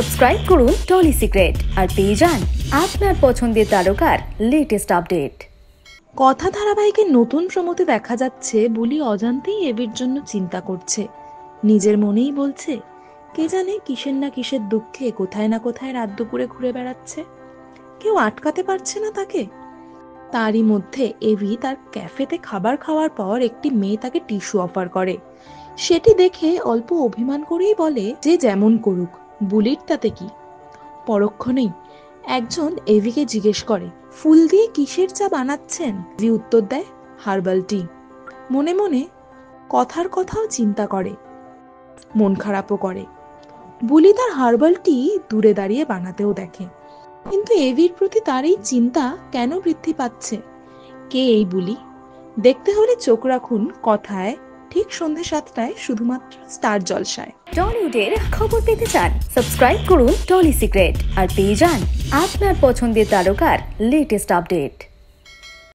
Subscribe করুন trolley secret আর পেয়ে যান আপনার পছন্দের তারকার লেটেস্ট আপডেট। কথা ধারাবাহিকের নতুন প্রমোতে দেখা যাচ্ছে বুলি অজান্তেই এভির জন্য চিন্তা করছে। নিজের মনেই বলছে, কে জানে কিসের না কিসের দুঃখে কোথায় না কোথায় রাত দুপুরে ঘুরে বেড়াচ্ছে, কেউ আটকাতে পারছে না তাকে। তারই মধ্যে এভি তার ক্যাফেতে খাবার খাওয়ার পর একটি মেয়ে তাকে টিস্যু অফার করে। সেটি দেখে অল্প অভিমান করেই বলে যে যেমন করুক, বুলির তাতে কি। পরক্ষণেই একজন এভিকে জিজ্ঞেস করে, ফুল দিয়ে কিসের চা বানাচ্ছেন? এভি উত্তর দেয়, হার্বাল টি। মনে মনে কথার কথাও চিন্তা করে, মন খারাপও করে। বুলি তার হার্বাল টি দূরে দাঁড়িয়ে বানাতেও দেখে, কিন্তু এভির প্রতি তার এই চিন্তা কেন বৃদ্ধি পাচ্ছে? কে এই বুলি? দেখতে হলে চোখ রাখুন কথায়, ঠিক সন্ধ্যে 7টায়, শুধুমাত্র স্টার জলসায়। টলিউডের খবর পেতে চান সাবস্ক্রাইব করুন টলি সিক্রেট আর পেয়ে যান আপনার পছন্দের তারকার লেটেস্ট আপডেট।